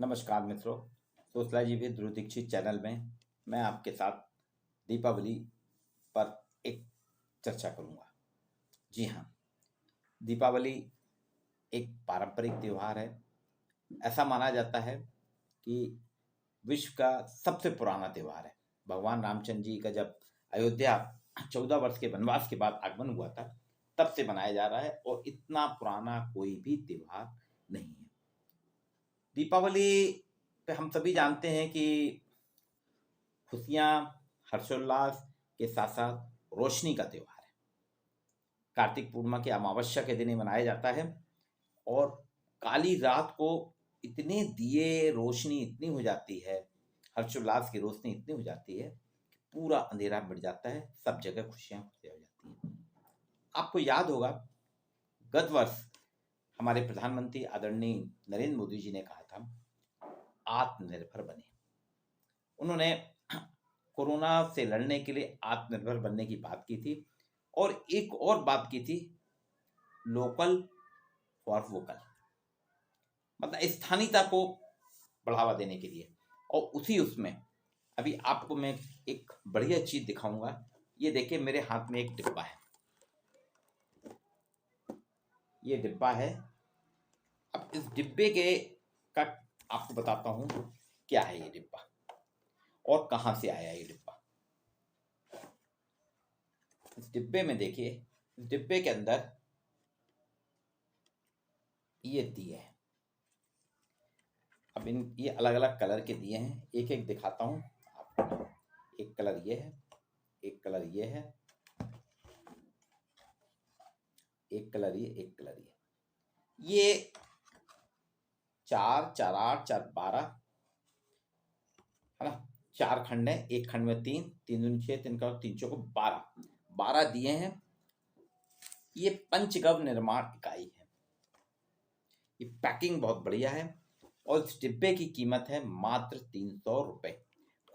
नमस्कार मित्रों। Sociology with Dhruv Dikshit channel में मैं आपके साथ दीपावली पर एक चर्चा करूंगा। जी हाँ, दीपावली एक पारंपरिक त्यौहार है। ऐसा माना जाता है कि विश्व का सबसे पुराना त्यौहार है। भगवान रामचंद्र जी का जब अयोध्या 14 वर्ष के वनवास के बाद आगमन हुआ था, तब से मनाया जा रहा है और इतना पुराना कोई भी त्यौहार नहीं है। दीपावली पे हम सभी जानते हैं कि खुशियां, हर्षोल्लास के साथ साथ रोशनी का त्यौहार है। कार्तिक पूर्णिमा की अमावस्या के दिन ही मनाया जाता है और काली रात को इतने दिए रोशनी इतनी हो जाती है, हर्षोल्लास की रोशनी इतनी हो जाती है कि पूरा अंधेरा मिट जाता है, सब जगह खुशियां खुशियां हो जाती हैं। आपको याद होगा, गत वर्ष हमारे प्रधानमंत्री आदरणीय नरेंद्र मोदी जी ने कहा था आत्मनिर्भर बने। उन्होंने कोरोना से लड़ने के लिए आत्मनिर्भर बनने की बात की थी और एक और बात की थी, लोकल फॉर वोकल, मतलब स्थानीयता को बढ़ावा देने के लिए। और उसी उसमें अभी आपको मैं एक बढ़िया चीज दिखाऊंगा। ये देखिए, मेरे हाथ में एक डिब्बा है। ये डिब्बा है। अब इस डिब्बे के का आपको बताता हूं क्या है ये डिब्बा और कहां से आया ये डिब्बा। इस डिब्बे में देखिए, इस डिब्बे के अंदर ये दिए हैं। अब ये अलग अलग कलर के दिए हैं, एक एक दिखाता हूं आपको। एक कलर ये है, एक कलर ये है, एक कलर ये, एक कलर ये 4 4 8 4 12 है ना। 4 खंड है, एक खंड में 3 3 दूनी 6, 3 का 3 चौको 12 दिए हैं। ये पंचगव्य निर्माण इकाई है। ये पैकिंग बहुत बढ़िया है और इस डिब्बे की कीमत है मात्र 300 रुपए।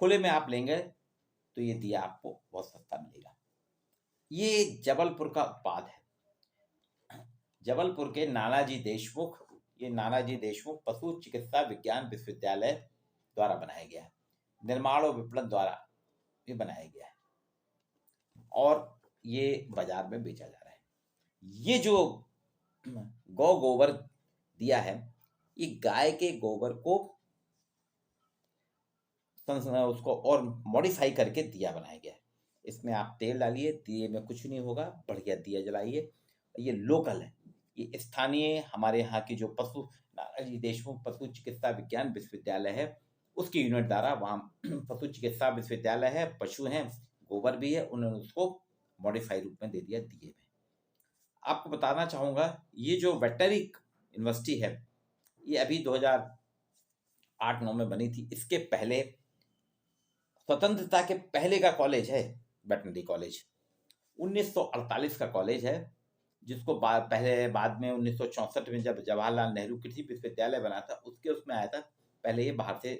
खुले में आप लेंगे तो ये दिया आपको बहुत सस्ता मिलेगा। ये जबलपुर का उत्पाद है। जबलपुर के नानाजी देशमुख, ये नानाजी देशमुख पशु चिकित्सा विज्ञान विश्वविद्यालय द्वारा बनाया गया है। निर्माण और विपणन द्वारा ये बनाया गया है और ये बाजार में बेचा जा रहा है। ये जो गौ गोबर दिया है, ये गाय के गोबर को उसको और मॉडिफाई करके दिया बनाया गया है। इसमें आप तेल डालिए, दिए में कुछ नहीं होगा, बढ़िया दिया जलाइए। ये लोकल है, ये स्थानीय हमारे यहाँ की जो पशु नानाजी देशमुख पशु चिकित्सा विज्ञान विश्वविद्यालय है, उसकी यूनिट द्वारा वहाँ पशु चिकित्सा विश्वविद्यालय है, पशु हैं, गोबर भी है, उन्होंने उसको मॉडिफाई रूप में दे दिया दिए में। आपको बताना चाहूँगा, ये जो वेटनरी यूनिवर्सिटी है, ये अभी 2008-9 में बनी थी। इसके पहले स्वतंत्रता के पहले का कॉलेज है वेटनरी कॉलेज, 1948 का कॉलेज है, जिसको पहले बाद में 1964 में जब जवाहरलाल नेहरू कृषि विश्वविद्यालय बना था, उसके उसमें आया था। पहले ये बाहर से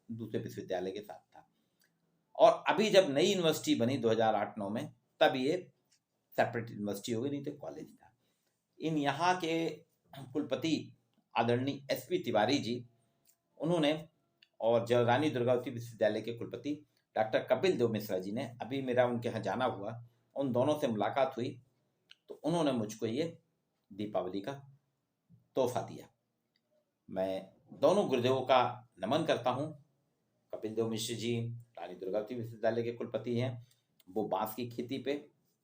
दूसरे विश्वविद्यालय के साथ था और अभी जब नई यूनिवर्सिटी बनी 2008-9 में, तब ये सेपरेट यूनिवर्सिटी हो गई, नहीं तो कॉलेज था। इन यहाँ के कुलपति आदरणीय एसपी तिवारी जी, उन्होंने, और जो रानी दुर्गावती विश्वविद्यालय के कुलपति डॉक्टर कपिल देव मिश्रा जी ने, अभी मेरा उनके यहाँ जाना हुआ, उन दोनों से मुलाकात हुई तो उन्होंने मुझको ये दीपावली का तोहफा दिया। मैं दोनों गुरुदेवों का नमन करता हूँ। कपिल देव मिश्र जी रानी दुर्गावती विश्वविद्यालय के कुलपति हैं, वो बांस की खेती पे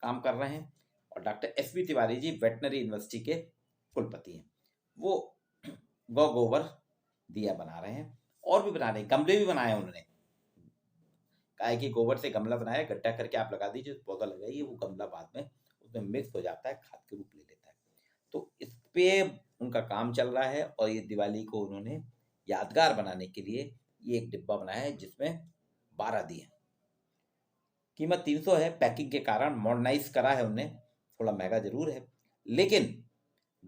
काम कर रहे हैं, और doctor S B Tiwari ji veterinary university के कुलपति हैं। वो गौ गोबर दिया बना रहे हैं और भी बना रहे हैं, गमले भी बनाए उन्होंने। गाय के गोबर से गमला बनाया, गड्ढा करके आप लगा दीजिए, पौधा लगाइए, वो गमला बाद में उसमें मिक्स हो जाता है, खाद के रूप ले लेता है। तो इस पे उनका काम चल रहा है और ये दिवाली को उन्होंने यादगार बनाने के लिए ये एक डिब्बा बनाया है जिसमें 12 दिए। कीमत 300 है, पैकिंग के कारण मॉडर्नाइज करा है उनने, थोड़ा महंगा जरूर है, लेकिन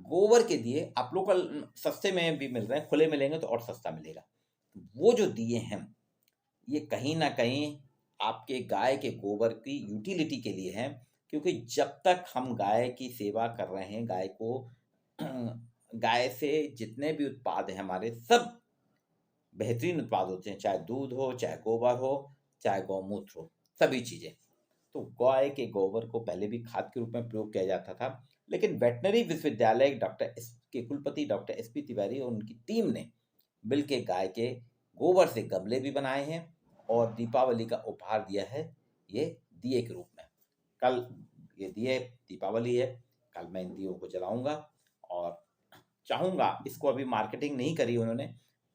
गोबर के दिए आप लोकल सस्ते में भी मिल रहे हैं, खुले में लेंगे तो और सस्ता मिलेगा। वो जो दिए हैं, ये कहीं ना कहीं आपके गाय के गोबर की यूटिलिटी के लिए है, क्योंकि जब तक हम गाय की सेवा कर रहे हैं, गाय को गाय से जितने भी उत्पाद हैं हमारे, सब बेहतरीन उत्पाद होते हैं, चाहे दूध हो, चाहे गोबर हो, चाहे गौमूत्र हो, सभी चीज़ें। तो गाय के गोबर को पहले भी खाद के रूप में प्रयोग किया जाता था, लेकिन वेटनरी विश्वविद्यालय डॉक्टर एस के कुलपति डॉक्टर एस पी तिवारी और उनकी टीम ने मिलके गाय के गोबर से गमले भी बनाए हैं और दीपावली का उपहार दिया है ये दिए के रूप में। कल ये दिए, दीपावली है, कल मैं इन दियों को जलाऊंगा और चाहूंगा, इसको अभी मार्केटिंग नहीं करी उन्होंने,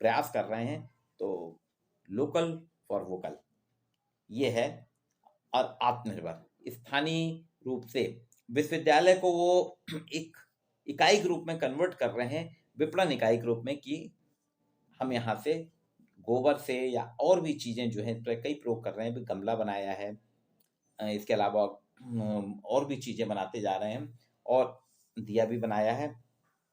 प्रयास कर रहे हैं, तो लोकल फॉर वोकल ये है। और आत्मनिर्भर स्थानीय रूप से विश्वविद्यालय को वो एक इकाई के रूप में कन्वर्ट कर रहे हैं, विपणन इकाई के रूप में, कि हम यहाँ से गोबर से या और भी चीज़ें जो हैं कई प्रयोग कर रहे हैं। गमला बनाया है, इसके अलावा और भी चीज़ें बनाते जा रहे हैं और दिया भी बनाया है।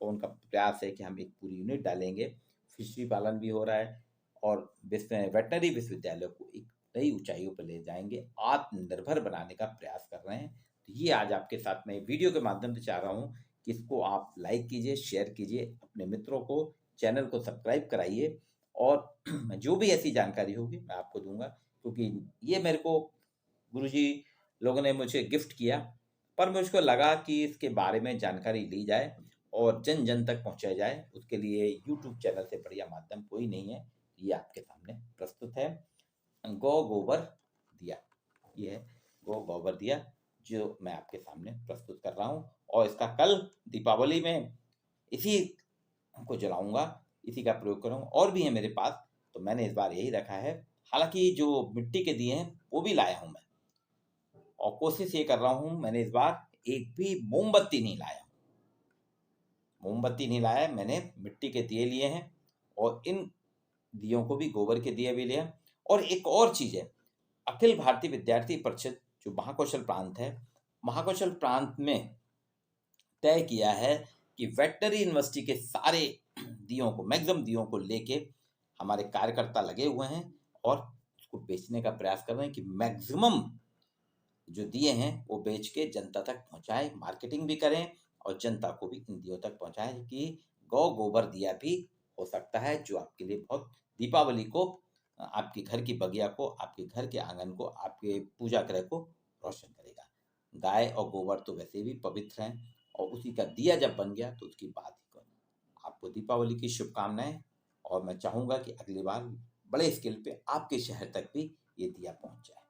और उनका प्रयास है कि हम एक पूरी यूनिट डालेंगे, फिशरी पालन भी हो रहा है और वेटनरी विश्वविद्यालय को एक नई ऊंचाइयों पर ले जाएंगे, आत्मनिर्भर बनाने का प्रयास कर रहे हैं। तो ये आज आपके साथ मैं वीडियो के माध्यम से चाह रहा हूँ कि इसको आप लाइक कीजिए, शेयर कीजिए, अपने मित्रों को, चैनल को सब्सक्राइब कराइए और जो भी ऐसी जानकारी होगी मैं आपको दूंगा, क्योंकि ये मेरे को गुरुजी लोगों ने मुझे गिफ्ट किया, पर मुझको लगा कि इसके बारे में जानकारी ली जाए और जन जन तक पहुंचाया जाए। उसके लिए यूट्यूब चैनल से बढ़िया माध्यम कोई नहीं है। ये आपके सामने प्रस्तुत है गौ गोबर दिया। ये है गौ गोबर दिया जो मैं आपके सामने प्रस्तुत कर रहा हूँ और इसका कल दीपावली में इसी को जलाऊंगा, इसी का प्रयोग करूँगा। और भी है मेरे पास, तो मैंने इस बार यही रखा है। हालांकि जो मिट्टी के दिए हैं वो भी लाया हूँ मैं, और कोशिश ये कर रहा हूँ, मैंने इस बार एक भी मोमबत्ती नहीं लाया। मोमबत्ती नहीं लाया, मैंने मिट्टी के दिए लिए हैं और इन दियों को भी गोबर के दिए भी लिया। और एक और चीज़ है, अखिल भारतीय विद्यार्थी परिषद जो महाकौशल प्रांत है, महाकौशल प्रांत में तय किया है कि वेटनरी यूनिवर्सिटी के सारे दियों को, मैक्सिमम दियों को लेके हमारे कार्यकर्ता लगे हुए हैं और उसको बेचने का प्रयास कर रहे हैं कि मैक्सिमम जो दिए हैं वो बेच के जनता तक पहुंचाएं, मार्केटिंग भी करें और जनता को भी इन दियों तक पहुंचाएं कि गौ गोबर दिया भी हो सकता है, जो आपके लिए बहुत दीपावली को, आपके घर की बगिया को, आपके घर के आंगन को, आपके पूजा गृह को रोशन करेगा। गाय और गोबर तो वैसे भी पवित्र हैं और उसी का दिया जब बन गया तो उसकी बात ही कौन। आपको दीपावली की शुभकामनाएं और मैं चाहूँगा कि अगली बार बड़े स्केल पे आपके शहर तक भी ये दिया पहुँच जाए।